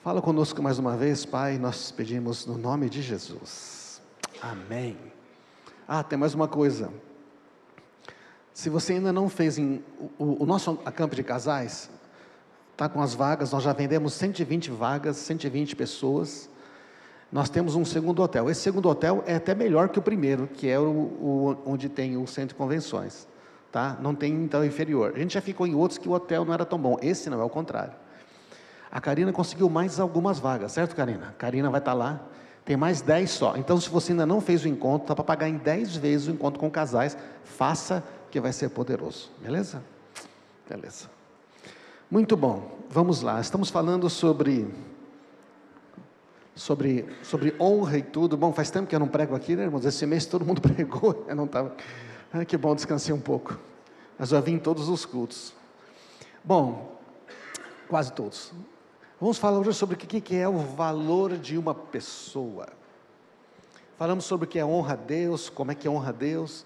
Fala conosco mais uma vez, Pai, nós pedimos no nome de Jesus. Amém. Tem mais uma coisa. Se você ainda não fez o nosso acampo de casais, está com as vagas, nós já vendemos 120 vagas, 120 pessoas. Nós temos um segundo hotel. Esse segundo hotel é até melhor que o primeiro, que é onde tem o centro de convenções. Tá? Não tem então inferior. A gente já ficou em outros que o hotel não era tão bom. Esse não, é o contrário. A Karina conseguiu mais algumas vagas, certo, Karina? A Karina vai estar lá, tem mais 10 só. Então, se você ainda não fez o encontro, está para pagar em 10 vezes o encontro com casais. Faça, que vai ser poderoso. Beleza? Beleza. Muito bom. Vamos lá. Estamos falando sobre honra e tudo. Bom, faz tempo que eu não prego aqui, né, irmãos? Esse mês todo mundo pregou. Eu não estava... que bom, descansei um pouco. Mas eu vim em todos os cultos. Bom, quase todos. Vamos falar hoje sobre o que é o valor de uma pessoa. Falamos sobre o que é honra a Deus, como é que honra a Deus.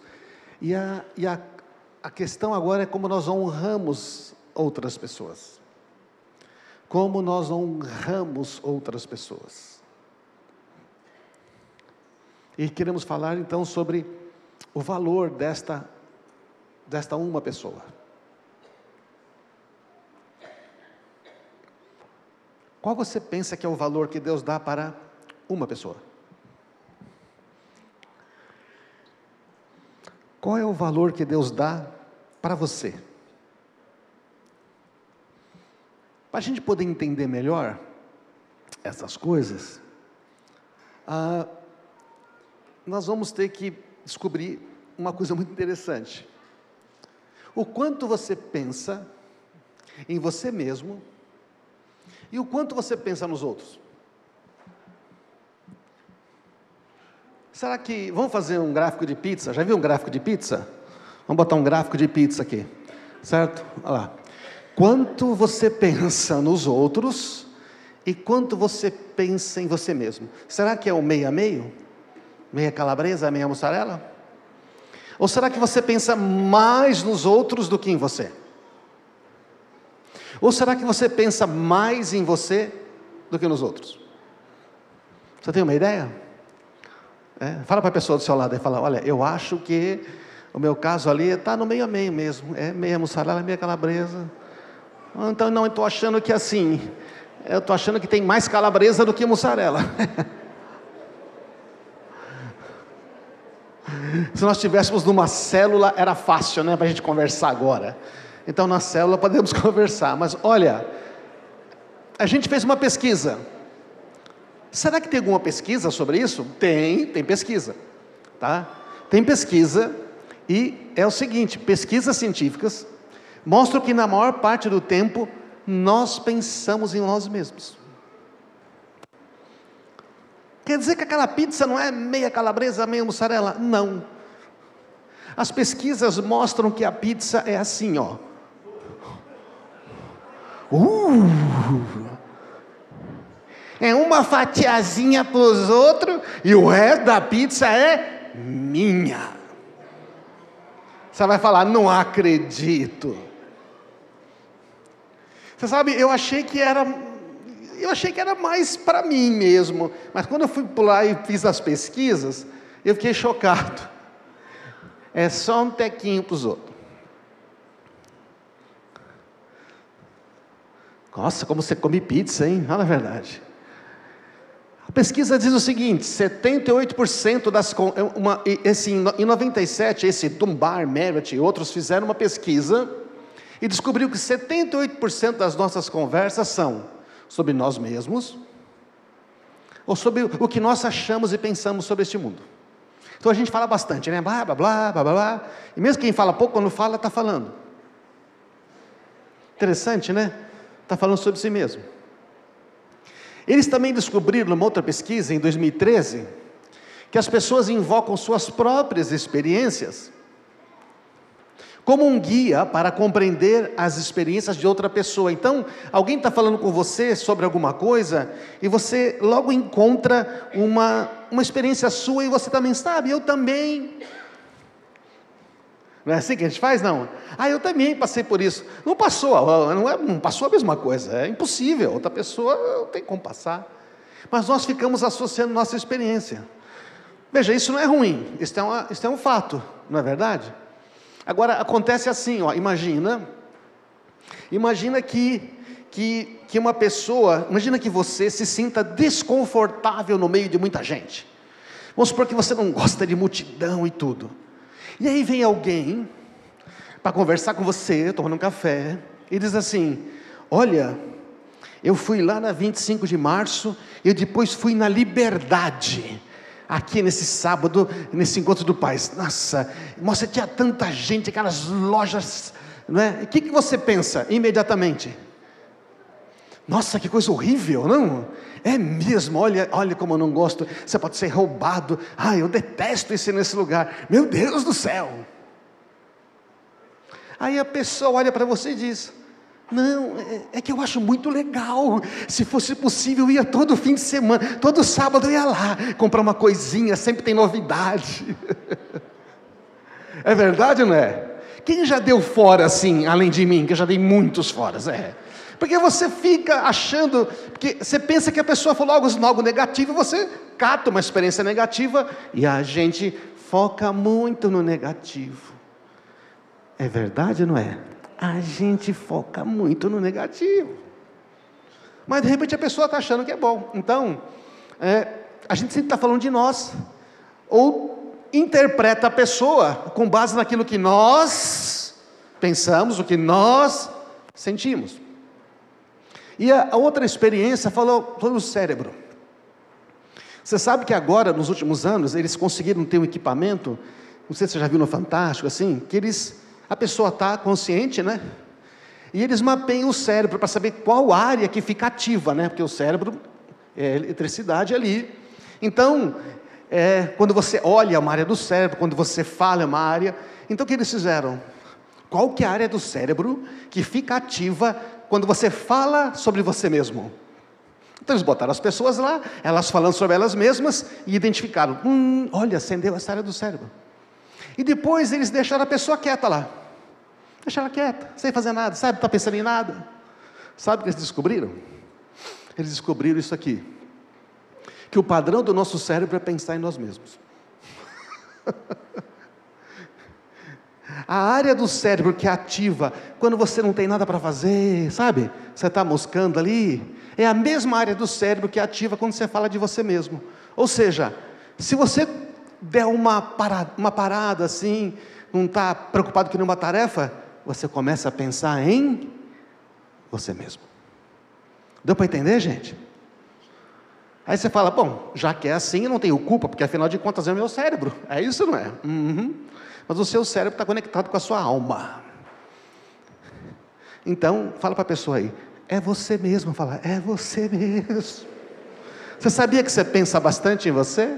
E a questão agora é como nós honramos outras pessoas. Como nós honramos outras pessoas. E queremos falar então sobre o valor desta uma pessoa. Qual você pensa que é o valor que Deus dá para uma pessoa? Qual é o valor que Deus dá para você? Para a gente poder entender melhor essas coisas, nós vamos ter que descobrir uma coisa muito interessante. O quanto você pensa em você mesmo e o quanto você pensa nos outros. Será que... Vamos fazer um gráfico de pizza? Já viu um gráfico de pizza? Vamos botar um gráfico de pizza aqui. Certo? Olha lá. Quanto você pensa nos outros e quanto você pensa em você mesmo. Será que é o meio a meio? Meia calabresa, meia mussarela? Ou será que você pensa mais nos outros do que em você? Ou será que você pensa mais em você do que nos outros? Você tem uma ideia? Fala para a pessoa do seu lado e fala: olha, eu acho que o meu caso ali está no meio a meio mesmo. É meia mussarela, meia calabresa. Então não, eu estou achando que assim, eu estou achando que tem mais calabresa do que mussarela. Se nós estivéssemos numa célula, era fácil, né, para a gente conversar agora. Então, na célula podemos conversar. Mas, olha, a gente fez uma pesquisa. Será que tem alguma pesquisa sobre isso? Tem pesquisa. Tá? Tem pesquisa, e é o seguinte, pesquisas científicas mostram que na maior parte do tempo, nós pensamos em nós mesmos. Quer dizer que aquela pizza não é meia calabresa, meia mussarela? Não. As pesquisas mostram que a pizza é assim, ó. É uma fatiazinha para os outros e o resto da pizza é minha. Você vai falar: não acredito. Você sabe, eu achei que era mais para mim mesmo, mas quando eu fui pular e fiz as pesquisas, eu fiquei chocado. É só um tequinho para os outros. Nossa, como você come pizza, hein? Fala a verdade. A pesquisa diz o seguinte: 78% em 97, esse Dunbar, Merritt e outros fizeram uma pesquisa e descobriu que 78% das nossas conversas são sobre nós mesmos ou sobre o que nós achamos e pensamos sobre este mundo. Então a gente fala bastante, né? Blá, blá, blá, blá, blá. E mesmo quem fala pouco, quando fala, está falando. Interessante, né? Está falando sobre si mesmo. Eles também descobriram, numa outra pesquisa, em 2013, que as pessoas invocam suas próprias experiências como um guia para compreender as experiências de outra pessoa. Então, alguém está falando com você sobre alguma coisa, e você logo encontra uma experiência sua, e você também sabe, eu também. Não é assim que a gente faz, não? Ah, eu também passei por isso. Não passou, não passou a mesma coisa, é impossível, outra pessoa não tem como passar. Mas nós ficamos associando nossa experiência. Veja, isso não é ruim, isso é um fato, não é verdade? Agora, acontece assim, ó, imagina que uma pessoa, imagina que você se sinta desconfortável no meio de muita gente. Vamos supor que você não gosta de multidão e tudo. E aí vem alguém para conversar com você, tomando um café, e diz assim: olha, eu fui lá na 25 de março, e depois fui na Liberdade, aqui nesse sábado, nesse encontro do Paz. Nossa, tinha tanta gente, aquelas lojas, não é? O que você pensa imediatamente? Nossa, que coisa horrível, não? É mesmo, olha como eu não gosto, você pode ser roubado, eu detesto isso nesse lugar, meu Deus do céu. Aí a pessoa olha para você e diz: não, é que eu acho muito legal, se fosse possível eu ia todo fim de semana, todo sábado eu ia lá, comprar uma coisinha, sempre tem novidade. É verdade ou não é? Quem já deu fora assim, além de mim, que eu já dei muitos foras, porque você fica achando, porque você pensa que a pessoa falou algo negativo, você cata uma experiência negativa, e a gente foca muito no negativo. É verdade ou não é? A gente foca muito no negativo. Mas de repente a pessoa está achando que é bom. Então, a gente sempre está falando de nós, ou interpreta a pessoa com base naquilo que nós pensamos, o que nós sentimos. E a outra experiência falou sobre o cérebro. Você sabe que agora, nos últimos anos, eles conseguiram ter um equipamento, não sei se você já viu no Fantástico, assim, que a pessoa está consciente, né? E eles mapeiam o cérebro para saber qual área que fica ativa, né? Porque o cérebro é eletricidade ali. Então, quando você olha, é uma área do cérebro, quando você fala, é uma área. Então, o que eles fizeram? Qual que é a área do cérebro que fica ativa quando você fala sobre você mesmo? Então eles botaram as pessoas lá, elas falando sobre elas mesmas, e identificaram: olha, acendeu essa área do cérebro. E depois eles deixaram a pessoa quieta lá. Deixaram ela quieta, sem fazer nada, sabe, não está pensando em nada. Sabe o que eles descobriram? Eles descobriram isso aqui, que o padrão do nosso cérebro é pensar em nós mesmos. A área do cérebro que é ativa quando você não tem nada para fazer, sabe? Você está moscando ali, é a mesma área do cérebro que é ativa quando você fala de você mesmo. Ou seja, se você der uma parada assim, não está preocupado com nenhuma tarefa, você começa a pensar em você mesmo. Deu para entender, gente? Aí você fala: bom, já que é assim, eu não tenho culpa, porque afinal de contas é o meu cérebro. É isso, não é? Mas o seu cérebro está conectado com a sua alma. Então, fala para a pessoa aí: é você mesmo. Fala: é você mesmo. Você sabia que você pensa bastante em você?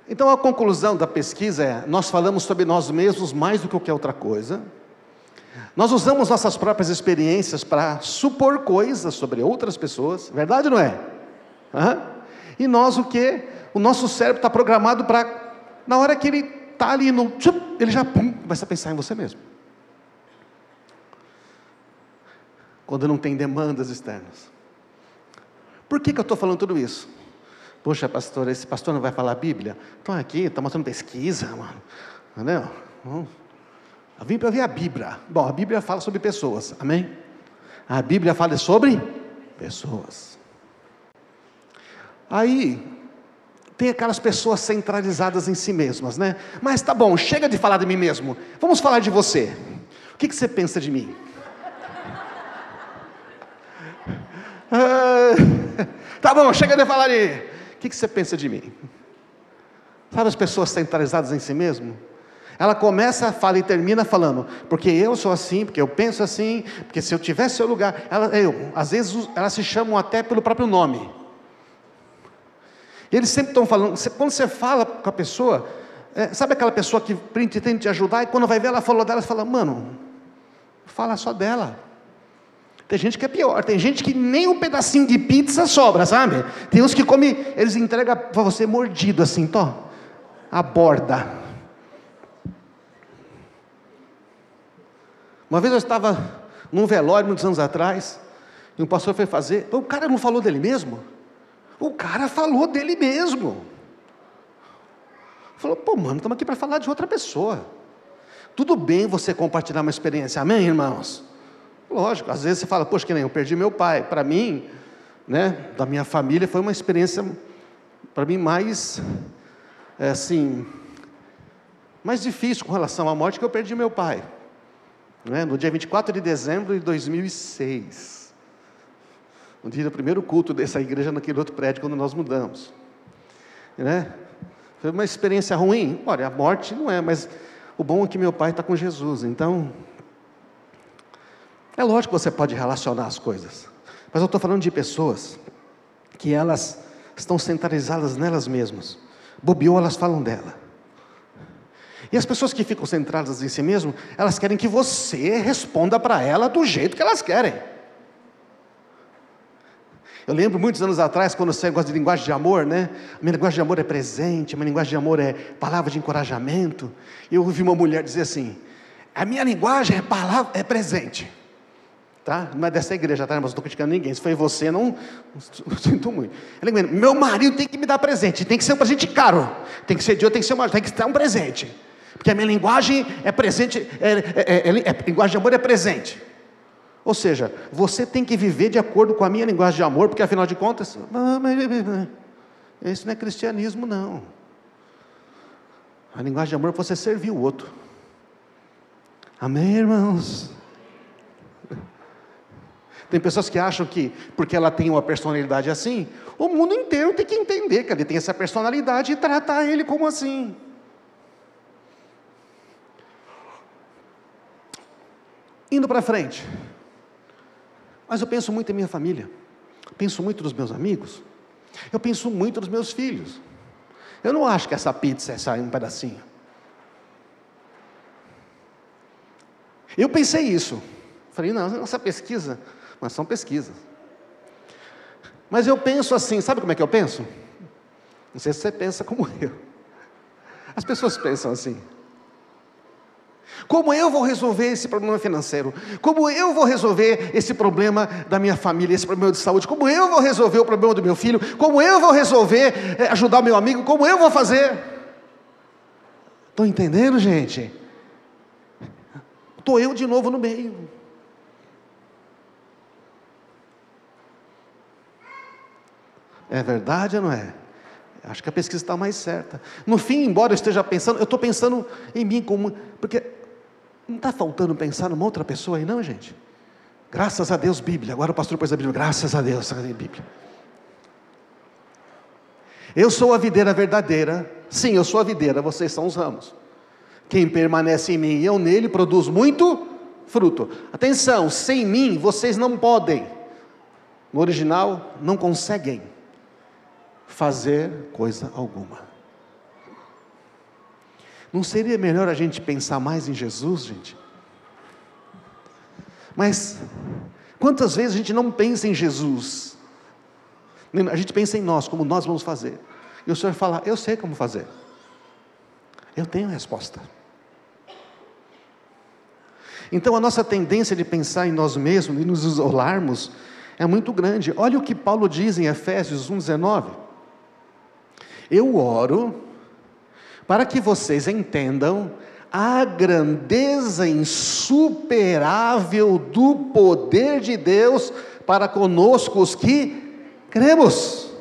Então a conclusão da pesquisa é: nós falamos sobre nós mesmos mais do que qualquer outra coisa. Nós usamos nossas próprias experiências para supor coisas sobre outras pessoas. Verdade ou não é? E nós o quê? O nosso cérebro está programado para, na hora que ele está ali, ele já começa a pensar em você mesmo. Quando não tem demandas externas. Por que eu estou falando tudo isso? Poxa, pastor, esse pastor não vai falar a Bíblia? Estão aqui, estão mostrando pesquisa, mano. Entendeu? Eu vim para ver a Bíblia. Bom, a Bíblia fala sobre pessoas, amém? A Bíblia fala sobre pessoas. Aí, tem aquelas pessoas centralizadas em si mesmas, né? Mas tá bom, chega de falar de mim mesmo. Vamos falar de você. O que você pensa de mim? Tá bom, chega de falar de... O que você pensa de mim? Sabe as pessoas centralizadas em si mesmo? Ela começa, fala e termina falando: porque eu sou assim, porque eu penso assim, porque se eu tivesse seu lugar... Às vezes elas se chamam até pelo próprio nome. E eles sempre estão falando... Quando você fala com a pessoa... sabe aquela pessoa que tenta te ajudar, e quando vai ver ela falou dela, você fala: mano, fala só dela. Tem gente que é pior, tem gente que nem um pedacinho de pizza sobra, sabe? Tem uns que comem, eles entregam para você mordido assim, a borda. Uma vez eu estava num velório, muitos anos atrás, e um pastor foi fazer, o cara não falou dele mesmo? O cara falou dele mesmo. Falou, pô mano, estamos aqui para falar de outra pessoa. Tudo bem você compartilhar uma experiência, amém, irmãos? Lógico, às vezes você fala, poxa, que nem eu perdi meu pai. Para mim, né, da minha família, foi uma experiência, para mim, mais difícil com relação à morte, que eu perdi meu pai. Né, no dia 24 de dezembro de 2006. No dia do primeiro culto dessa igreja, naquele outro prédio, quando nós mudamos. Né? Foi uma experiência ruim. Olha, a morte não é, mas o bom é que meu pai está com Jesus, então... É lógico que você pode relacionar as coisas, mas eu estou falando de pessoas que elas estão centralizadas nelas mesmas. Bobeou, elas falam dela. E as pessoas que ficam centradas em si mesmas, elas querem que você responda para ela do jeito que elas querem. Eu lembro muitos anos atrás, quando você gosta de linguagem de amor, né? A minha linguagem de amor é presente, a minha linguagem de amor é palavra de encorajamento. E eu ouvi uma mulher dizer assim, a minha linguagem é presente. Tá? Não é dessa igreja, tá? Mas não estou criticando ninguém. Se foi você, não sinto muito. Meu marido tem que me dar presente, tem que ser um presente caro, tem que ser de outro, tem que ser um presente, porque a minha linguagem é presente, linguagem de amor é presente. Ou seja, você tem que viver de acordo com a minha linguagem de amor, porque afinal de contas, isso não é cristianismo, não. A linguagem de amor é você servir o outro. Amém, irmãos? Tem pessoas que acham que, porque ela tem uma personalidade assim, o mundo inteiro tem que entender que ele tem essa personalidade e tratar ele como assim. Indo para frente. Mas eu penso muito em minha família. Penso muito nos meus amigos. Eu penso muito nos meus filhos. Eu não acho que essa pizza é só um pedacinho. Eu pensei isso. Falei, não, essa pesquisa... Mas são pesquisas. Mas eu penso assim, sabe como é que eu penso? Não sei se você pensa como eu. As pessoas pensam assim. Como eu vou resolver esse problema financeiro? Como eu vou resolver esse problema da minha família, esse problema de saúde? Como eu vou resolver o problema do meu filho? Como eu vou resolver ajudar o meu amigo? Como eu vou fazer? Estão entendendo, gente? Estou eu de novo no meio. É verdade ou não é? Acho que a pesquisa está mais certa. No fim, embora eu esteja pensando, eu estou pensando em mim como... Porque não está faltando pensar numa outra pessoa aí não, gente? Graças a Deus, Bíblia. Agora o pastor pôs a Bíblia. Graças a Deus, Bíblia. Eu sou a videira verdadeira. Sim, eu sou a videira, vocês são os ramos. Quem permanece em mim e eu nele, produz muito fruto. Atenção, sem mim, vocês não podem. No original, não conseguem fazer coisa alguma. Não seria melhor a gente pensar mais em Jesus, gente? Mas quantas vezes a gente não pensa em Jesus? A gente pensa em nós, como nós vamos fazer. E o Senhor fala, eu sei como fazer. Eu tenho a resposta. Então a nossa tendência de pensar em nós mesmos e nos isolarmos é muito grande. Olha o que Paulo diz em Efésios 1:19. Eu oro para que vocês entendam a grandeza insuperável do poder de Deus para conosco os que cremos.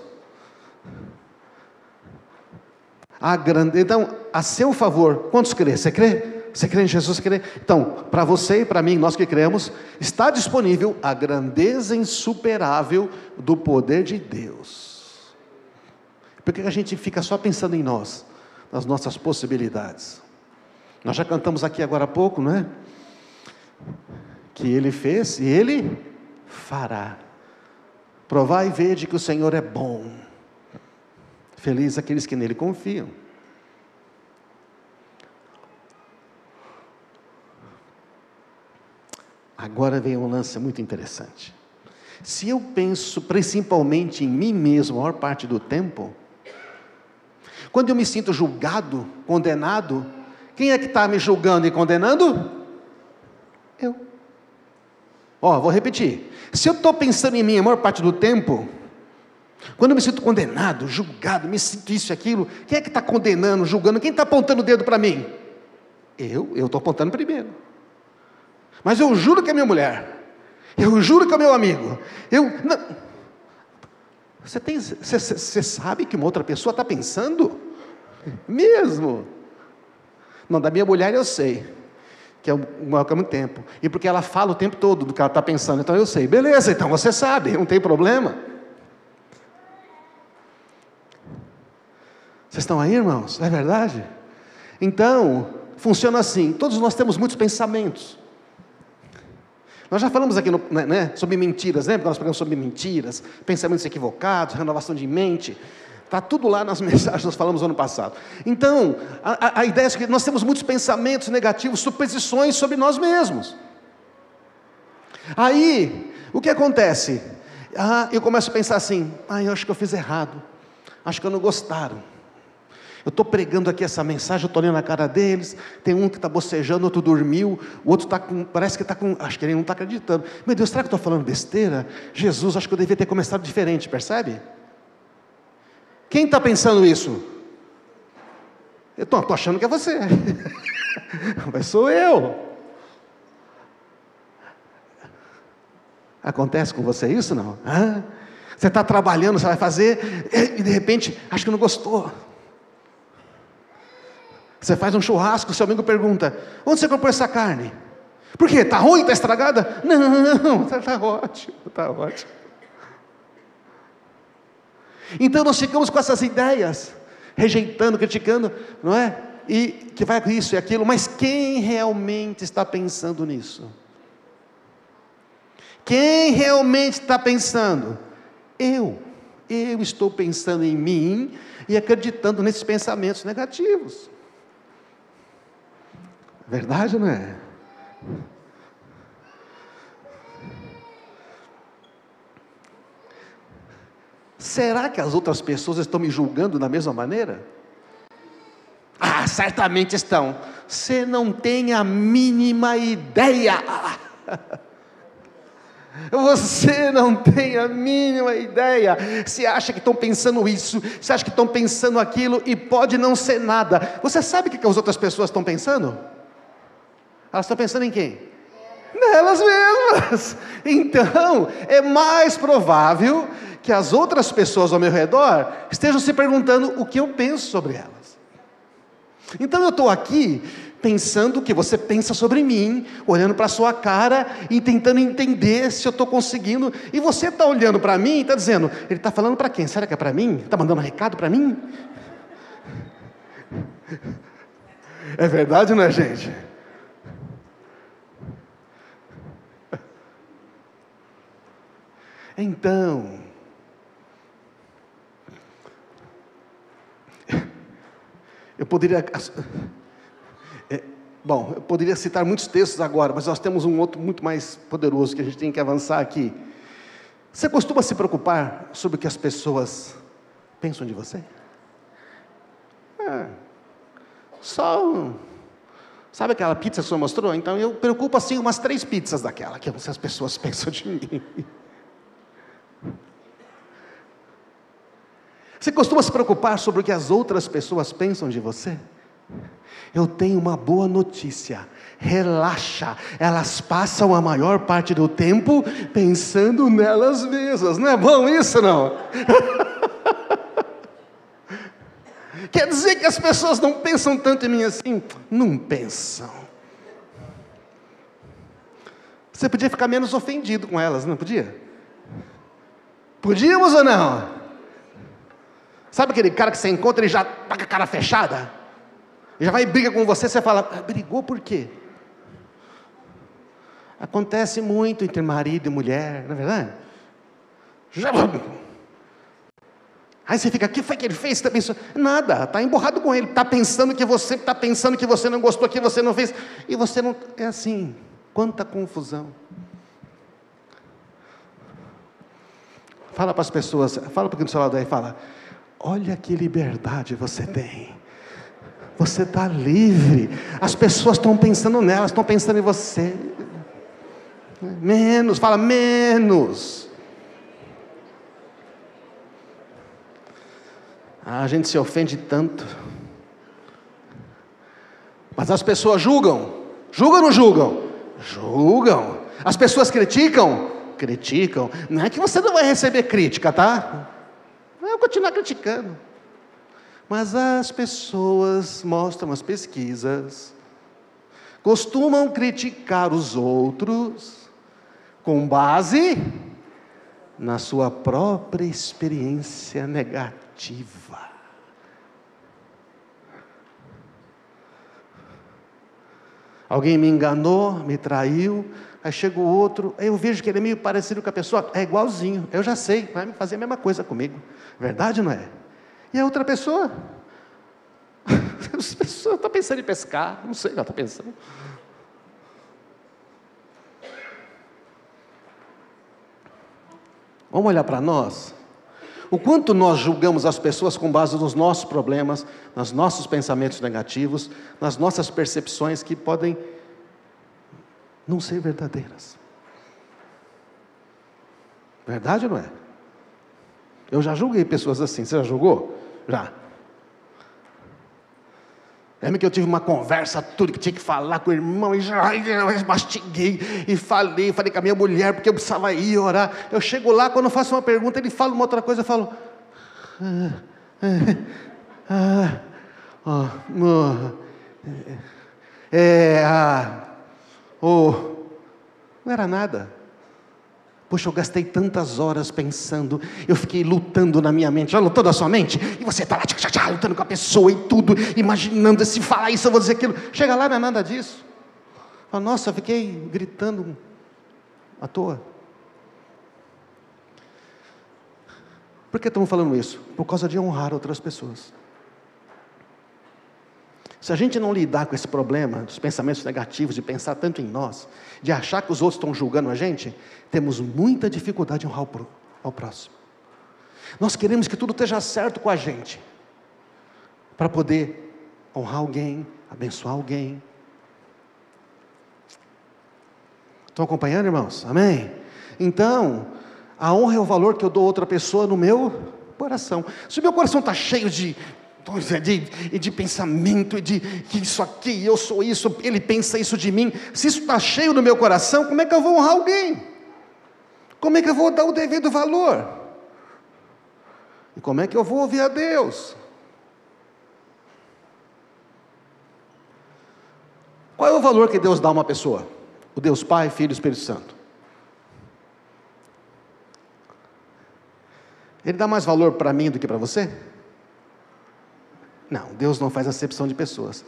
Então, a seu favor, quantos crê? Você crê? Você crê em Jesus? Você crê? Então, para você e para mim, nós que cremos, está disponível a grandeza insuperável do poder de Deus. Por que a gente fica só pensando em nós, nas nossas possibilidades? Nós já cantamos aqui agora há pouco, não é? Que Ele fez e Ele fará. Provai e vede que o Senhor é bom. Felizes aqueles que nele confiam. Agora vem um lance muito interessante. Se eu penso principalmente em mim mesmo a maior parte do tempo, quando eu me sinto julgado, condenado, quem é que está me julgando e condenando? Eu. Vou repetir. Se eu estou pensando em mim a maior parte do tempo, quando eu me sinto condenado, julgado, me sinto isso e aquilo, quem é que está condenando, julgando? Quem está apontando o dedo para mim? Eu estou apontando primeiro. Mas eu juro que é minha mulher. Eu juro que é meu amigo. Você sabe que uma outra pessoa está pensando? Mesmo? Não, da minha mulher eu sei, que é há muito tempo. E porque ela fala o tempo todo do que ela está pensando, então eu sei. Beleza, então você sabe, não tem problema. Vocês estão aí, irmãos? É verdade? Então, funciona assim, todos nós temos muitos pensamentos. Nós já falamos aqui sobre mentiras, lembra que nós falamos sobre mentiras, pensamentos equivocados, renovação de mente, está tudo lá nas mensagens que nós falamos ano passado. Então, a ideia é que nós temos muitos pensamentos negativos, suposições sobre nós mesmos. Aí, o que acontece? Eu começo a pensar assim, eu acho que eu fiz errado, acho que eu não gostaram. Eu estou pregando aqui essa mensagem, eu estou olhando a cara deles, tem um que está bocejando, outro dormiu, o outro parece que está com, acho que ele não está acreditando. Meu Deus, será que eu estou falando besteira? Jesus, acho que eu devia ter começado diferente, percebe? Quem está pensando isso? Eu estou achando que é você, mas sou eu. Acontece com você isso, não? Você está trabalhando, você vai fazer, e de repente, acho que não gostou. Você faz um churrasco, seu amigo pergunta, onde você comprou essa carne? Por quê? Está ruim? Está estragada? Não, está ótimo, está ótimo. Então nós ficamos com essas ideias, rejeitando, criticando, não é? E que vai com isso e aquilo, mas quem realmente está pensando nisso? Quem realmente está pensando? Eu estou pensando em mim e acreditando nesses pensamentos negativos. Verdade, não é? Será que as outras pessoas estão me julgando da mesma maneira? Certamente estão. Você não tem a mínima ideia. Você não tem a mínima ideia. Você acha que estão pensando isso, você acha que estão pensando aquilo, e pode não ser nada. Você sabe o que as outras pessoas estão pensando? Elas estão pensando em quem? Nelas mesmas. Então, é mais provável que as outras pessoas ao meu redor estejam se perguntando o que eu penso sobre elas. Então eu estou aqui pensando o que você pensa sobre mim, olhando para a sua cara e tentando entender se eu estou conseguindo, e você está olhando para mim e está dizendo, ele está falando para quem? Será que é para mim? Está mandando um recado para mim? É verdade, não é, gente? Então, eu poderia citar muitos textos agora, mas nós temos um outro muito mais poderoso que a gente tem que avançar aqui. Você costuma se preocupar sobre o que as pessoas pensam de você? Sabe aquela pizza que você mostrou? Então eu preocupo assim umas 3 pizzas daquela, que as pessoas pensam de mim. Você costuma se preocupar sobre o que as outras pessoas pensam de você? Eu tenho uma boa notícia, relaxa, elas passam a maior parte do tempo pensando nelas mesmas, não é bom isso não? Quer dizer que as pessoas não pensam tanto em mim assim? Não pensam. Você podia ficar menos ofendido com elas, não podia? Podíamos ou não? Sabe aquele cara que você encontra e já está com a cara fechada? Já vai e briga com você, você fala, brigou por quê? Acontece muito entre marido e mulher, não é verdade? Aí você fica, o que foi que ele fez? Você tá pensando, nada, está emborrado com ele, está pensando que você não gostou, que você não fez, e você não, é assim. Quanta confusão. Fala para as pessoas, fala para quem do seu lado aí, fala: olha que liberdade você tem. Você está livre. As pessoas estão pensando nelas, estão pensando em você. Menos, fala menos. A gente se ofende tanto. Mas as pessoas julgam. Julgam ou não julgam? Julgam. As pessoas criticam? Criticam. Não é que você não vai receber crítica, tá? Não é eu continuar criticando. Mas as pessoas, mostram as pesquisas, costumam criticar os outros com base na sua própria experiência negativa. Alguém me enganou, me traiu, aí chega o outro, aí eu vejo que ele é meio parecido com a pessoa, é igualzinho, eu já sei, vai fazer a mesma coisa comigo. Verdade, não é? E a outra pessoa? As pessoas estão pensando em pescar, não sei o que ela está pensando. Vamos olhar para nós? O quanto nós julgamos as pessoas com base nos nossos problemas, nos nossos pensamentos negativos, nas nossas percepções que podem não ser verdadeiras. Verdade ou não é? Eu já julguei pessoas assim, você já julgou? Já. Lembra que eu tive uma conversa, tudo que tinha que falar com o irmão, e já mastiguei, e falei com a minha mulher, porque eu precisava ir orar. Eu chego lá, quando eu faço uma pergunta, ele fala uma outra coisa, eu falo... não era nada. Poxa, eu gastei tantas horas pensando, eu fiquei lutando na minha mente. Já lutou na sua mente? E você está lá, lutando com a pessoa e tudo, imaginando, se falar isso, eu vou dizer aquilo. Chega lá, não é nada disso. Fala, nossa, eu fiquei gritando à toa. Por que estamos falando isso? Por causa de honrar outras pessoas. Se a gente não lidar com esse problema, dos pensamentos negativos, de pensar tanto em nós, de achar que os outros estão julgando a gente, temos muita dificuldade em honrar ao próximo. Nós queremos que tudo esteja certo com a gente, para poder honrar alguém, abençoar alguém. Estão acompanhando, irmãos? Amém? Então, a honra é o valor que eu dou a outra pessoa no meu coração. Se o meu coração está cheio de pensamento, e de que isso aqui, eu sou isso, ele pensa isso de mim, se isso está cheio no meu coração, como é que eu vou honrar alguém? Como é que eu vou dar o devido valor? E como é que eu vou ouvir a Deus? Qual é o valor que Deus dá a uma pessoa? O Deus Pai, Filho e Espírito Santo. Ele dá mais valor para mim do que para você? Não, Deus não faz acepção de pessoas.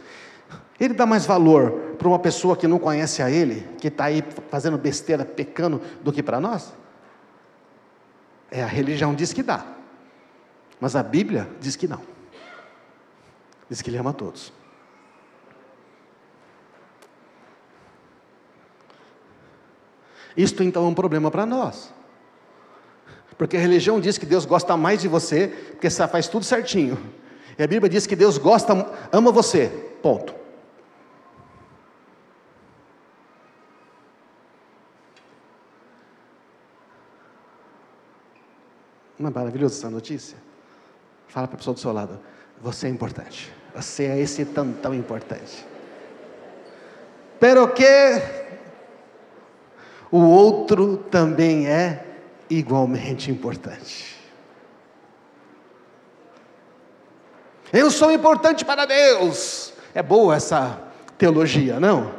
Ele dá mais valor para uma pessoa que não conhece a Ele, que está aí fazendo besteira, pecando, do que para nós? A religião diz que dá, mas a Bíblia diz que não. Diz que Ele ama a todos. Isto então é um problema para nós, porque a religião diz que Deus gosta mais de você, porque você faz tudo certinho. E a Bíblia diz que Deus ama você, ponto. Não é maravilhosa essa notícia? Fala para a pessoa do seu lado, você é importante, você é esse tão importante. Pero que o outro também é igualmente importante. Eu sou importante para Deus. É boa essa teologia, não?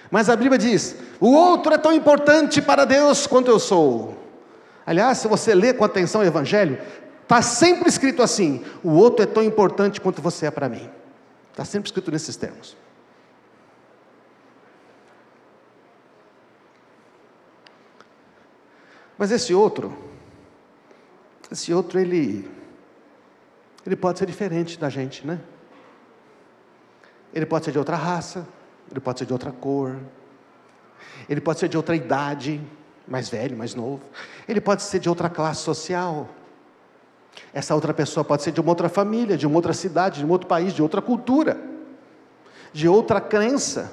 Mas a Bíblia diz, o outro é tão importante para Deus quanto eu sou. Aliás, se você ler com atenção o Evangelho, está sempre escrito assim, o outro é tão importante quanto você é para mim. Está sempre escrito nesses termos. Mas esse outro ele pode ser diferente da gente, né? Ele pode ser de outra raça, ele pode ser de outra cor, ele pode ser de outra idade, mais velho, mais novo, ele pode ser de outra classe social. Essa outra pessoa pode ser de uma outra família, de uma outra cidade, de um outro país, de outra cultura, de outra crença,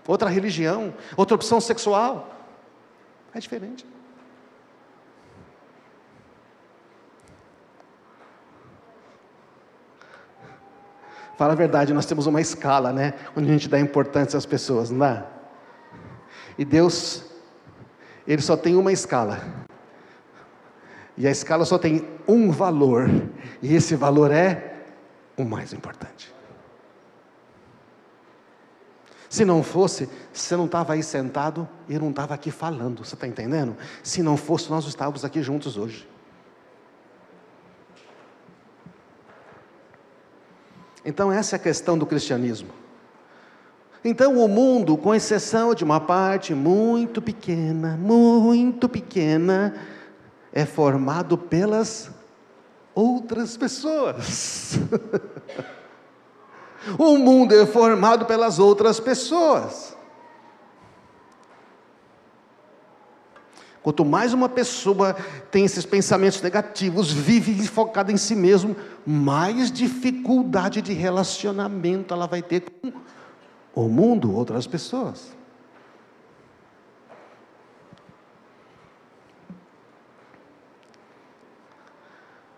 outra religião, outra opção sexual. É diferente. Fala a verdade, nós temos uma escala, né? Onde a gente dá importância às pessoas, não dá? E Deus, Ele só tem uma escala. E a escala só tem um valor. E esse valor é o mais importante. Se não fosse, você não estava aí sentado e eu não estava aqui falando. Você está entendendo? Se não fosse, nós estávamos aqui juntos hoje. Então essa é a questão do cristianismo. Então o mundo, com exceção de uma parte muito pequena, é formado pelas outras pessoas. O mundo é formado pelas outras pessoas. Quanto mais uma pessoa tem esses pensamentos negativos, vive focada em si mesmo, mais dificuldade de relacionamento ela vai ter com o mundo, outras pessoas.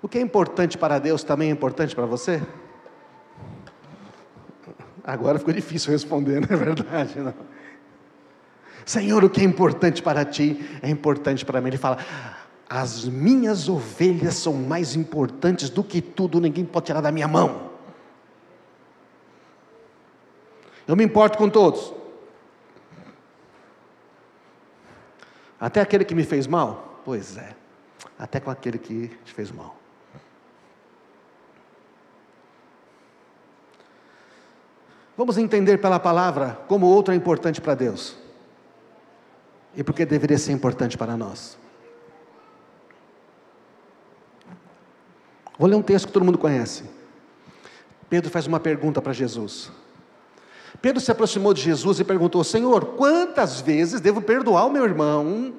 O que é importante para Deus também é importante para você? Agora ficou difícil responder, não é verdade? Não. Senhor, o que é importante para ti é importante para mim. Ele fala: as minhas ovelhas são mais importantes do que tudo, ninguém pode tirar da minha mão. Eu me importo com todos, até aquele que me fez mal. Pois é, até com aquele que te fez mal. Vamos entender pela palavra como o outro é importante para Deus e porque deveria ser importante para nós. Vou ler um texto que todo mundo conhece. Pedro faz uma pergunta para Jesus. Pedro se aproximou de Jesus e perguntou: Senhor, quantas vezes devo perdoar o meu irmão?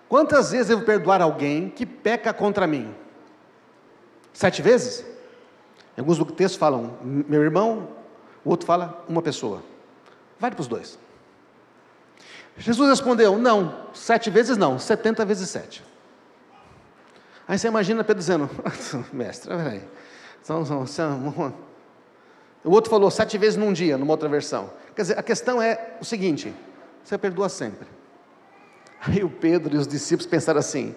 Quantas vezes devo perdoar alguém que peca contra mim? 7 vezes? Alguns textos falam meu irmão, o outro fala uma pessoa. Vale para os dois. Jesus respondeu: não, 7 vezes não, 70 vezes 7. Aí você imagina Pedro dizendo: mestre, peraí. O outro falou 7 vezes num dia, numa outra versão. Quer dizer, a questão é o seguinte: você perdoa sempre. Aí o Pedro e os discípulos pensaram assim: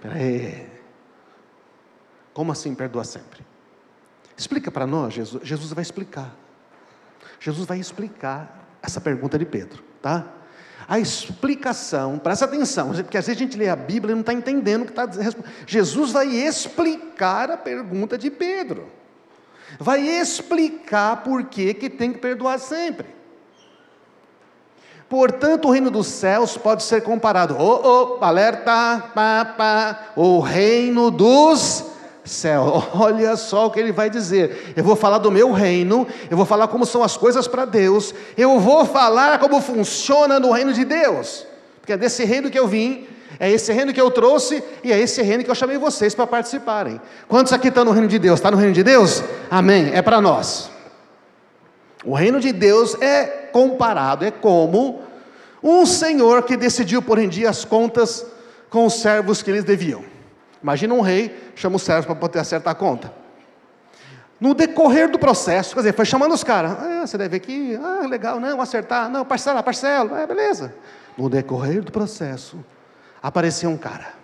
peraí. Como assim perdoa sempre? Explica para nós, Jesus. Jesus vai explicar. Jesus vai explicar essa pergunta de Pedro, tá? A explicação, presta atenção, porque às vezes a gente lê a Bíblia e não está entendendo o que está dizendo. Jesus vai explicar a pergunta de Pedro. Vai explicar por que tem que perdoar sempre. Portanto, o reino dos céus pode ser comparado, alerta, o reino dos céus. Olha só o que ele vai dizer. Eu vou falar do meu reino, eu vou falar como são as coisas para Deus, eu vou falar como funciona no reino de Deus, porque é desse reino que eu vim, é esse reino que eu trouxe, e é esse reino que eu chamei vocês para participarem. Quantos aqui estão no reino de Deus? Está no reino de Deus? Amém, é para nós. O reino de Deus é comparado, é como um senhor que decidiu pôr em dia as contas com os servos que eles deviam. Imagina um rei, chama os servos para poder acertar a conta. No decorrer do processo, quer dizer, foi chamando os caras: você deve aqui, legal, não, acertar, não, parcela, beleza. No decorrer do processo, apareceu um cara,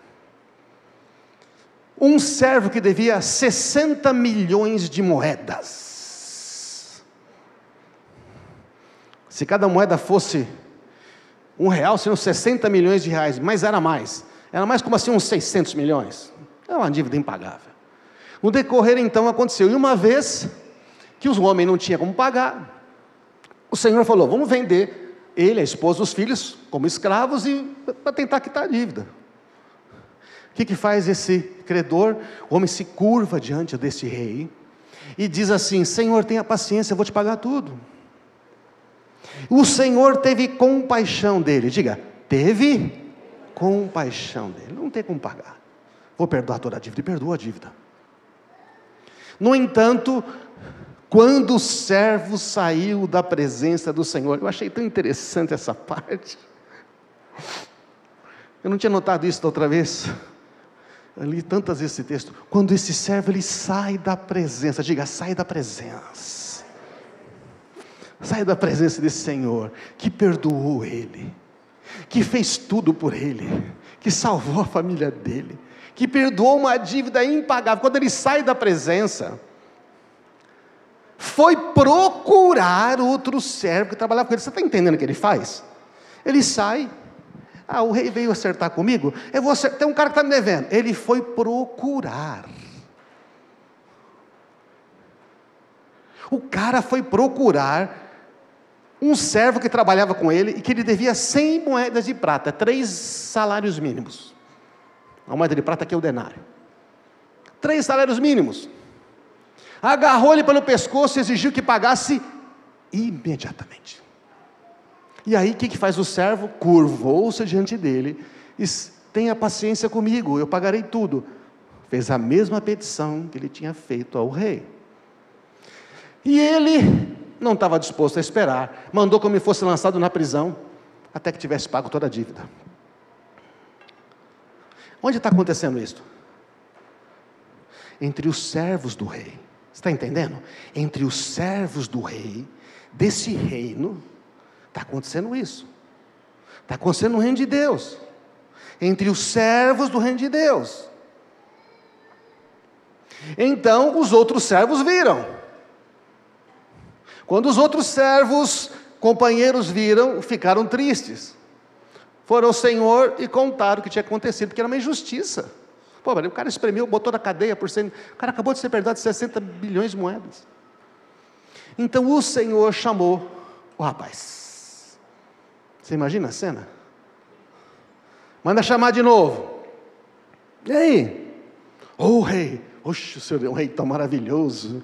um servo que devia 60 milhões de moedas. Se cada moeda fosse R$1, seriam 60 milhões de reais, mas era mais como assim uns 600 milhões, é uma dívida impagável. No decorrer então aconteceu, e uma vez que os homens não tinham como pagar, o Senhor falou: vamos vender ele, a esposa, os filhos como escravos, para tentar quitar a dívida. O que faz esse credor? O homem se curva diante desse rei e diz assim: Senhor, tenha paciência, eu vou te pagar tudo. O Senhor teve compaixão dele. Diga, teve compaixão dele. Não tem como pagar. Vou perdoar toda a dívida. E perdoa a dívida. No entanto, quando o servo saiu da presença do Senhor, eu achei tão interessante essa parte. Eu não tinha notado isso da outra vez. Eu li tantas vezes esse texto. Quando esse servo ele sai da presença, diga, sai da presença. Sai da presença desse Senhor, que perdoou ele, que fez tudo por ele, que salvou a família dele, que perdoou uma dívida impagável. Quando ele sai da presença, foi procurar outro servo que trabalhava com ele. Você está entendendo o que ele faz? Ele sai. O rei veio acertar comigo, tem um cara que está me devendo. Ele foi procurar. O cara foi procurar um servo que trabalhava com ele e que ele devia 100 moedas de prata, 3 salários mínimos. A moeda de prata aqui é o denário. 3 salários mínimos. Agarrou ele pelo pescoço e exigiu que pagasse imediatamente. E aí o que faz o servo? Curvou-se diante dele e tenha paciência comigo, eu pagarei tudo. Fez a mesma petição que ele tinha feito ao rei. E ele não estava disposto a esperar, mandou que eu me fosse lançado na prisão, até que tivesse pago toda a dívida. Onde está acontecendo isso? Entre os servos do rei. Você está entendendo? Entre os servos do rei, desse reino, está acontecendo isso. Está acontecendo no reino de Deus. Entre os servos do reino de Deus. Então, os outros servos viram. Quando os outros servos, companheiros viram, ficaram tristes. Foram ao Senhor e contaram o que tinha acontecido, porque era uma injustiça. Pô, o cara espremeu, botou na cadeia por ser... O cara acabou de ser perdoado de 60 bilhões de moedas. Então o Senhor chamou o rapaz. Você imagina a cena? Manda chamar de novo. E aí? Rei, oxe, o Senhor é um rei tão maravilhoso.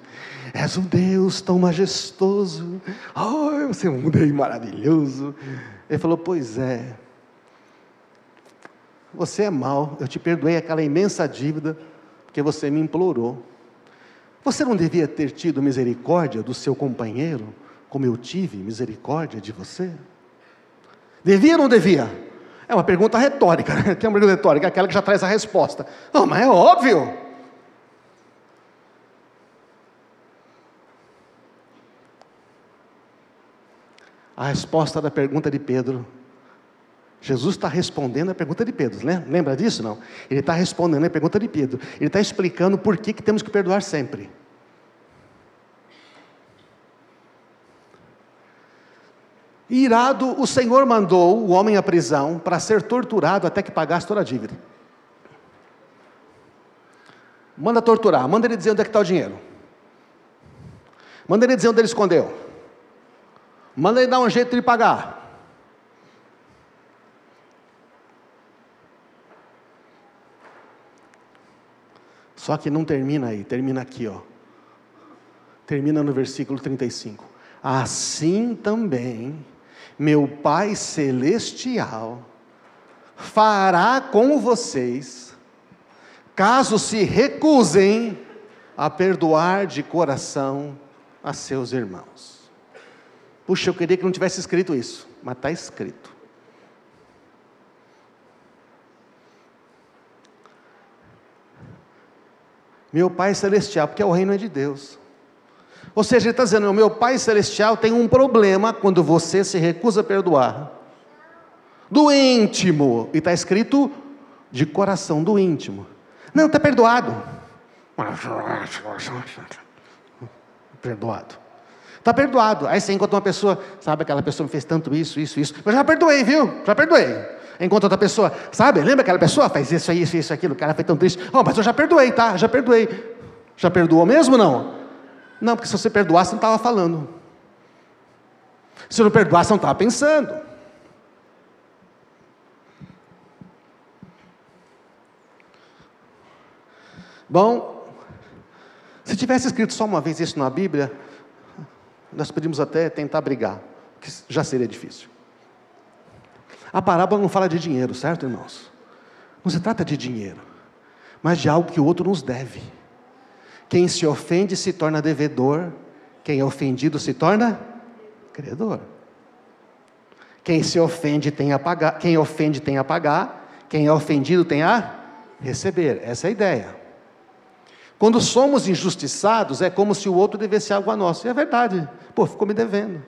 És um Deus tão majestoso. Você é um rei maravilhoso. Ele falou, pois é. Você é mau, eu te perdoei aquela imensa dívida, porque você me implorou. Você não devia ter tido misericórdia do seu companheiro, como eu tive misericórdia de você? Devia ou não devia? É uma pergunta retórica, né? Que é uma pergunta retórica, aquela que já traz a resposta. Mas é óbvio. A resposta da pergunta de Pedro, Jesus está respondendo a pergunta de Pedro, né? Lembra disso, não? Ele está respondendo a pergunta de Pedro, ele está explicando por que temos que perdoar sempre. Irado, o Senhor mandou o homem à prisão para ser torturado até que pagasse toda a dívida. Manda torturar, manda ele dizer onde é que está o dinheiro. Manda ele dizer onde ele escondeu. Manda ele dar um jeito de pagar. Só que não termina aí, termina aqui, ó. Termina no versículo 35. Assim também, meu Pai Celestial fará com vocês, caso se recusem a perdoar de coração a seus irmãos. Puxa, eu queria que não tivesse escrito isso, mas está escrito. Meu Pai Celestial, porque o reino é de Deus. Ou seja, ele está dizendo, o meu Pai Celestial tem um problema quando você se recusa a perdoar. Do íntimo. E está escrito de coração, do íntimo. Não, está perdoado. Perdoado. Está perdoado. Aí você encontra uma pessoa, sabe, aquela pessoa me fez tanto isso. Mas já perdoei, viu? Já perdoei. Enquanto outra pessoa, sabe, lembra aquela pessoa? Faz isso, aquilo, o cara foi tão triste. Mas eu já perdoei, tá? Já perdoei. Já perdoou mesmo ou não? Não, porque se você perdoasse, você não estava falando. Se não perdoasse, você não estava pensando. Bom, se tivesse escrito só uma vez isso na Bíblia, nós podíamos até tentar brigar. que já seria difícil. A parábola não fala de dinheiro, certo, irmãos? Não se trata de dinheiro, mas de algo que o outro nos deve. Quem se ofende se torna devedor, quem é ofendido se torna credor. Quem se ofende tem a pagar, quem ofende tem a pagar, quem é ofendido tem a receber. Essa é a ideia. Quando somos injustiçados, é como se o outro devesse algo a nós. E é verdade. Pô, ficou me devendo.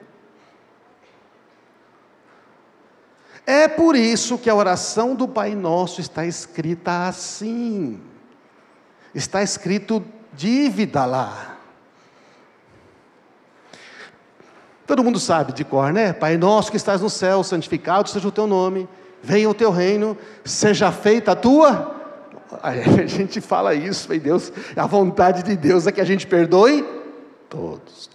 É por isso que a oração do Pai Nosso está escrita assim. Está escrito dívida lá. Todo mundo sabe de cor, né? Pai Nosso que estás no céu, santificado seja o teu nome. Venha o teu reino, seja feita a tua... A gente fala isso, e Deus, a vontade de Deus é que a gente perdoe todos.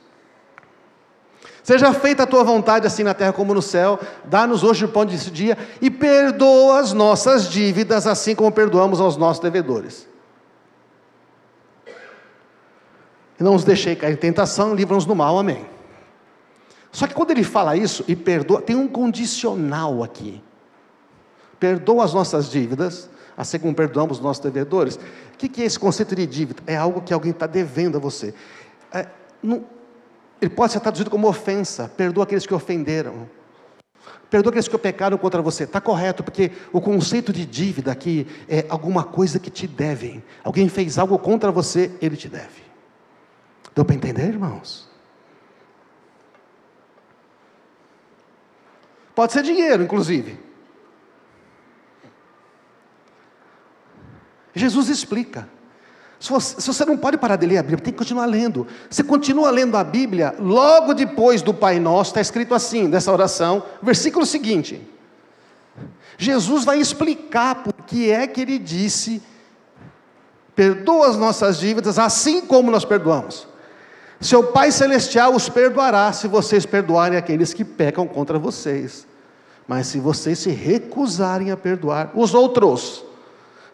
Seja feita a tua vontade, assim na terra como no céu. Dá-nos hoje o pão desse dia, e perdoa as nossas dívidas, assim como perdoamos aos nossos devedores. E não nos deixei cair em tentação, livra-nos do mal, amém. Só que quando ele fala isso, e perdoa, tem um condicional aqui. Perdoa as nossas dívidas, assim como perdoamos os nossos devedores. O que é esse conceito de dívida? É algo que alguém está devendo a você. Ele pode ser traduzido como ofensa. Perdoa aqueles que ofenderam. Perdoa aqueles que pecaram contra você. Está correto, porque o conceito de dívida aqui é alguma coisa que te devem. Alguém fez algo contra você, ele te deve. Deu para entender, irmãos? Pode ser dinheiro, inclusive. Jesus explica. Se você não pode parar de ler a Bíblia, tem que continuar lendo. Você continua lendo a Bíblia, logo depois do Pai Nosso, está escrito assim, nessa oração, versículo seguinte. Jesus vai explicar por que é que ele disse, perdoa as nossas dívidas, assim como nós perdoamos. Seu Pai Celestial os perdoará, se vocês perdoarem aqueles que pecam contra vocês. Mas se vocês se recusarem a perdoar os outros...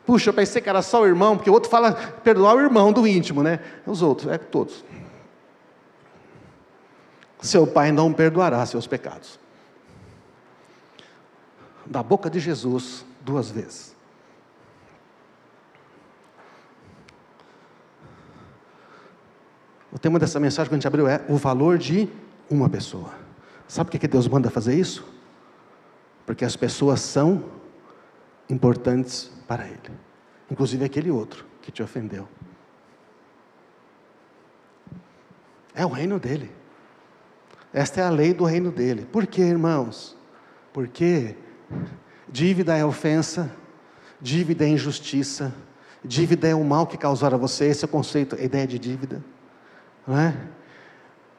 Puxa, eu pensei que era só o irmão, porque o outro fala perdoar o irmão do íntimo, né? Os outros, todos. Seu Pai não perdoará seus pecados. Da boca de Jesus, 2 vezes. O tema dessa mensagem que a gente abriu é o valor de uma pessoa. Sabe por que Deus manda fazer isso? Porque as pessoas são importantes para Ele, inclusive aquele outro que te ofendeu. É o reino dele. Esta é a lei do reino dele. Por quê, irmãos? Porque dívida é ofensa, dívida é injustiça, dívida é o mal que causaram a você. Esse é o conceito, a ideia de dívida, não é?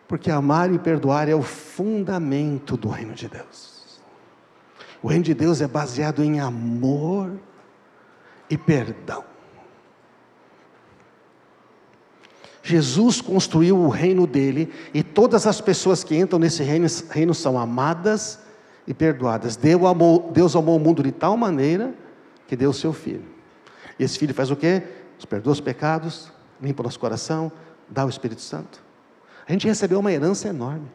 Porque amar e perdoar é o fundamento do reino de Deus. O reino de Deus é baseado em amor e perdão. Jesus construiu o reino dele, e todas as pessoas que entram nesse reino são amadas e perdoadas. Deus amou o mundo de tal maneira que deu o seu Filho. E esse Filho faz o quê? Nos perdoa os pecados, limpa o nosso coração, dá o Espírito Santo. A gente recebeu uma herança enorme.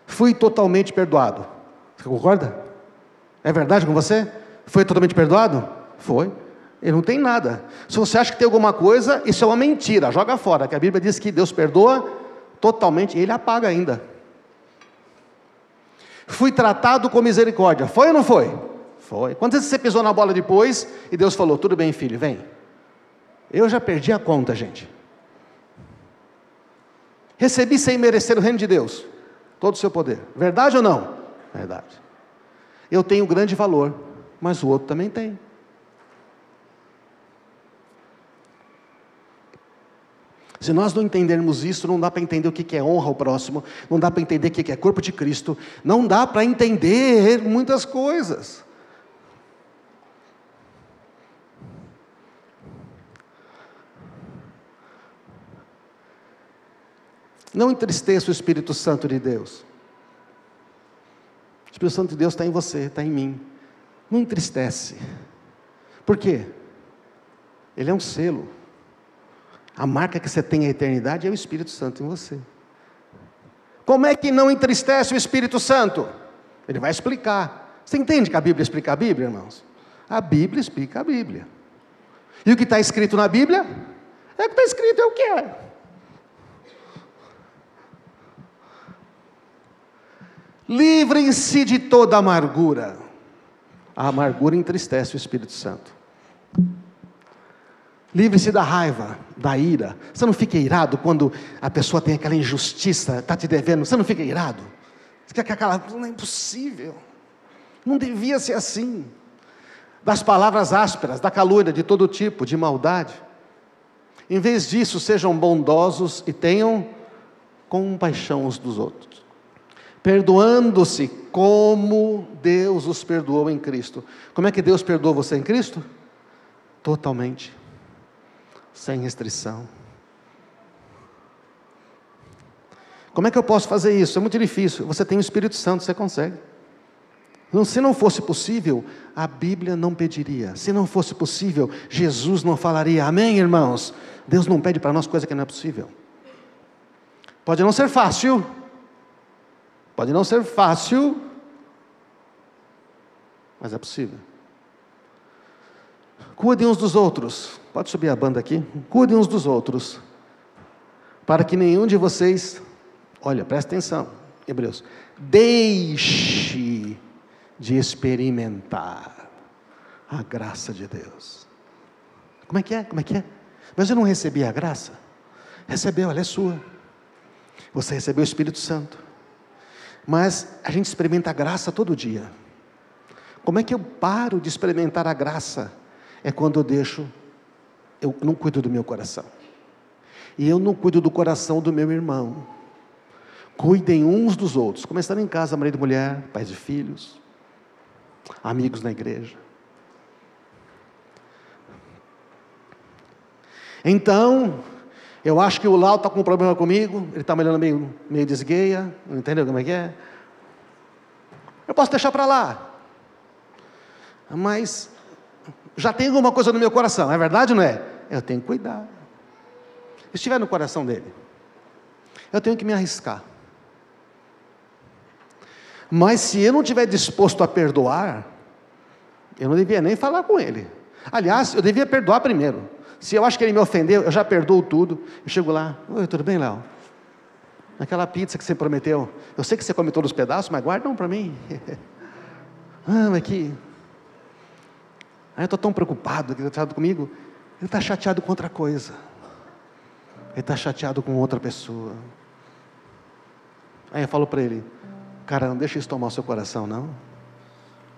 Fui totalmente perdoado. Você concorda? É verdade com você? Foi totalmente perdoado? Foi. Ele não tem nada. Se você acha que tem alguma coisa, isso é uma mentira. Joga fora, que a Bíblia diz que Deus perdoa totalmente, e Ele apaga ainda. Fui tratado com misericórdia. Foi ou não foi? Foi. Quantas vezes você pisou na bola depois, e Deus falou, tudo bem, filho, vem. Eu já perdi a conta, gente. Recebi sem merecer o reino de Deus. Todo o seu poder. Verdade ou não? Verdade. Eu tenho grande valor, mas o outro também tem. Se nós não entendermos isso, não dá para entender o que é honra ao próximo, não dá para entender o que é corpo de Cristo, não dá para entender muitas coisas. Não entristeça o Espírito Santo de Deus. O Espírito Santo de Deus está em você, está em mim. Não entristece. Por quê? Ele é um selo. A marca que você tem a eternidade é o Espírito Santo em você. Como é que não entristece o Espírito Santo? Ele vai explicar. Você entende que a Bíblia explica a Bíblia, irmãos? A Bíblia explica a Bíblia. E o que está escrito na Bíblia? É o que está escrito, é o que é. Livrem-se de toda amargura. A amargura entristece o Espírito Santo. Livre-se da raiva, da ira. Você não fica irado quando a pessoa tem aquela injustiça, está te devendo? Você não fica irado? Você fica aquela, não é impossível. Não devia ser assim. Das palavras ásperas, da calúnia, de todo tipo, de maldade. Em vez disso, sejam bondosos e tenham compaixão uns dos outros, perdoando-se como Deus os perdoou em Cristo. Como é que Deus perdoou você em Cristo? Totalmente, sem restrição. Como é que eu posso fazer isso? É muito difícil. Você tem o Espírito Santo, você consegue. Se não fosse possível, a Bíblia não pediria. Se não fosse possível, Jesus não falaria. Amém, irmãos? Deus não pede para nós coisa que não é possível. Pode não ser fácil. Pode não ser fácil, mas é possível. Cuidem uns dos outros. Pode subir a banda aqui. Cuidem uns dos outros, para que nenhum de vocês, olha, presta atenção, Hebreus, deixe de experimentar a graça de Deus. Como é que é? Como é que é? Mas eu não recebi a graça? Recebeu, ela é sua. Você recebeu o Espírito Santo. Mas a gente experimenta a graça todo dia. Como é que eu paro de experimentar a graça? É quando eu não cuido do meu coração. E eu não cuido do coração do meu irmão. Cuidem uns dos outros, começando em casa, marido e mulher, pais e filhos, amigos na igreja. Então, eu acho que o Lau está com um problema comigo, ele está me olhando meio desgueia, não entendeu como é que é? Eu posso deixar para lá, mas já tem alguma coisa no meu coração, é verdade ou não é? Eu tenho que cuidar. Se estiver no coração dele, eu tenho que me arriscar. Mas se eu não estiver disposto a perdoar, eu não devia nem falar com ele. Aliás, eu devia perdoar primeiro. Se eu acho que ele me ofendeu, eu já perdoo tudo. Eu chego lá, oi, tudo bem, Léo? Aquela pizza que você prometeu, eu sei que você come todos os pedaços, mas guarda um para mim. Mas que... Aí eu estou tão preocupado, que ele está chateado comigo. Ele está chateado com outra coisa. Ele está chateado com outra pessoa. Aí eu falo para ele, cara, não deixa isso tomar o seu coração, não.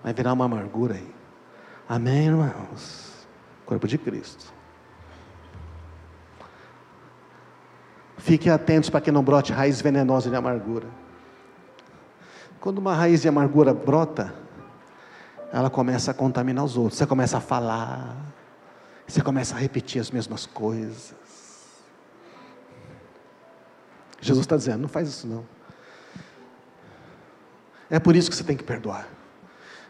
Vai virar uma amargura aí. Amém, irmãos? Corpo de Cristo. Fiquem atentos para que não brote raiz venenosa de amargura. Quando uma raiz de amargura brota, ela começa a contaminar os outros. Você começa a falar, você começa a repetir as mesmas coisas. Jesus está dizendo, não faz isso não. É por isso que você tem que perdoar.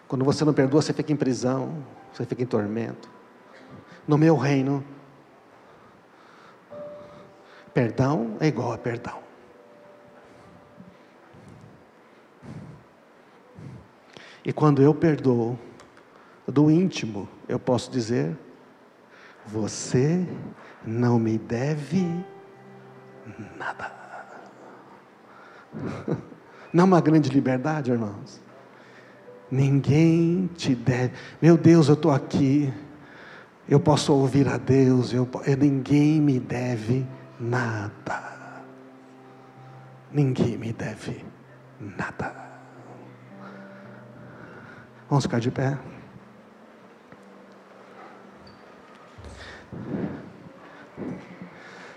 Quando você não perdoa, você fica em prisão, você fica em tormento. No meu reino, perdão é igual a perdão. E quando eu perdoo, do íntimo, eu posso dizer, você não me deve nada. Não é uma grande liberdade, irmãos? Ninguém te deve. Meu Deus, eu estou aqui, eu posso ouvir a Deus, ninguém me deve nada. Ninguém me deve nada. Vamos ficar de pé.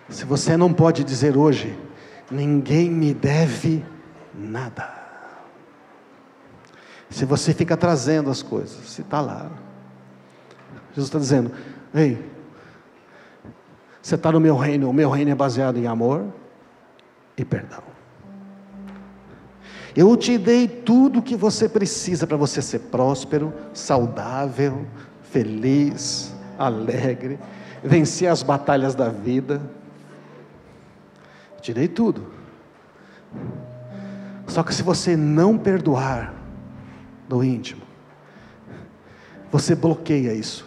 Se você não pode dizer hoje, ninguém me deve nada. Se você fica trazendo as coisas, se está lá, Jesus está dizendo, ei, você está no meu reino, o meu reino é baseado em amor e perdão. Eu te dei tudo o que você precisa para você ser próspero, saudável, feliz, alegre, vencer as batalhas da vida. Te dei tudo. Só que se você não perdoar do íntimo, você bloqueia isso.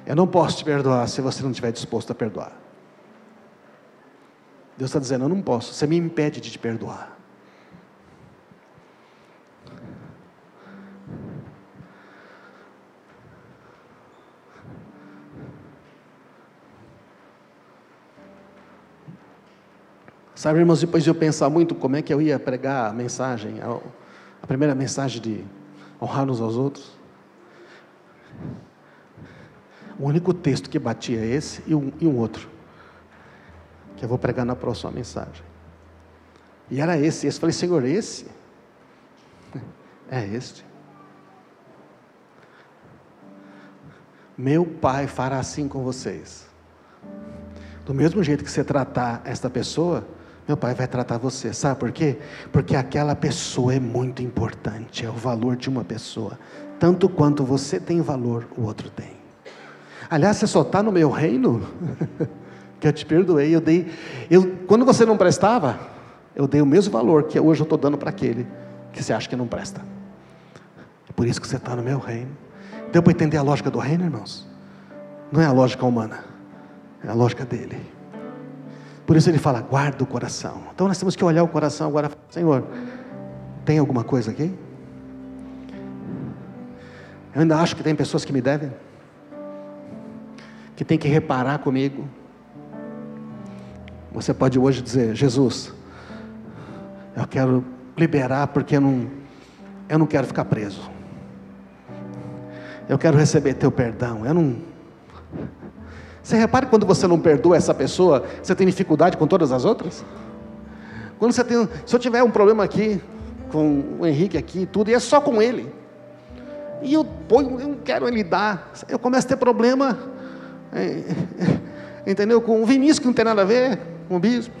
Eu não posso te perdoar se você não estiver disposto a perdoar. Deus está dizendo, eu não posso, você me impede de te perdoar. Sabe, irmãos, depois de eu pensar muito como é que eu ia pregar a mensagem, a primeira mensagem de honrar uns aos outros, o único texto que batia é esse e um outro, que eu vou pregar na próxima mensagem. E era esse. Eu falei, Senhor, esse? É este. Meu Pai fará assim com vocês. Do mesmo jeito que você tratar esta pessoa, meu Pai vai tratar você. Sabe por quê? Porque aquela pessoa é muito importante. É o valor de uma pessoa. Tanto quanto você tem valor, o outro tem. Aliás, você só está no meu reino, que eu te perdoei. Quando você não prestava, eu dei o mesmo valor que hoje eu estou dando para aquele que você acha que não presta. É por isso que você está no meu reino. Deu para entender a lógica do reino, irmãos? Não é a lógica humana, é a lógica dele. Por isso ele fala, guarda o coração. Então nós temos que olhar o coração agora. Senhor, tem alguma coisa aqui? Eu ainda acho que tem pessoas que me devem, que tem que reparar comigo. Você pode hoje dizer, Jesus, eu quero liberar porque eu não quero ficar preso. Eu quero receber teu perdão. Você repara que quando você não perdoa essa pessoa, você tem dificuldade com todas as outras? Se eu tiver um problema aqui, com o Henrique aqui e tudo, e é só com ele, e eu não quero lidar, eu começo a ter problema, entendeu? Com o Vinícius, que não tem nada a ver com o bispo,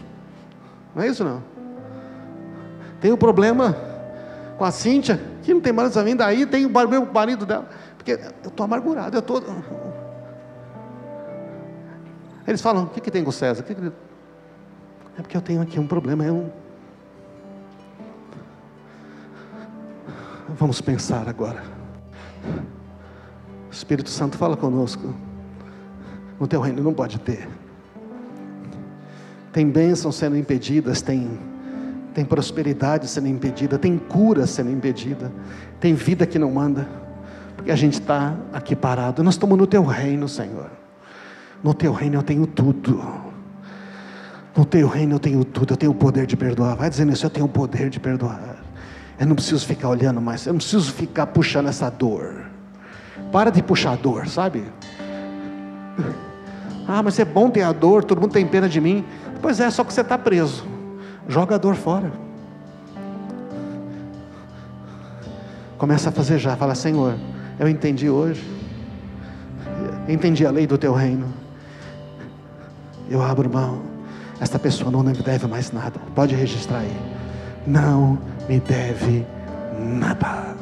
não é isso não? Tenho problema com a Cíntia, que não tem mais a vir daí, tem o meu marido dela, porque eu estou amargurado, Eles falam, o que tem com o César? É porque eu tenho aqui um problema. Vamos pensar agora. O Espírito Santo fala conosco. No teu reino não pode ter. Tem bênçãos sendo impedidas, tem prosperidade sendo impedida, tem cura sendo impedida, tem vida que não manda, porque a gente está aqui parado. Nós estamos no teu reino, Senhor. No teu reino eu tenho tudo. No teu reino eu tenho tudo. Eu tenho o poder de perdoar. Vai dizendo isso, eu tenho o poder de perdoar. Eu não preciso ficar olhando mais. Eu não preciso ficar puxando essa dor. Para de puxar a dor, sabe? Ah, mas é bom ter a dor. Todo mundo tem pena de mim. Pois é, só que você está preso. Joga a dor fora. Começa a fazer já. Fala, Senhor, eu entendi hoje. Entendi a lei do teu reino. Eu abro mão. Esta pessoa não me deve mais nada. Pode registrar aí. Não me deve nada.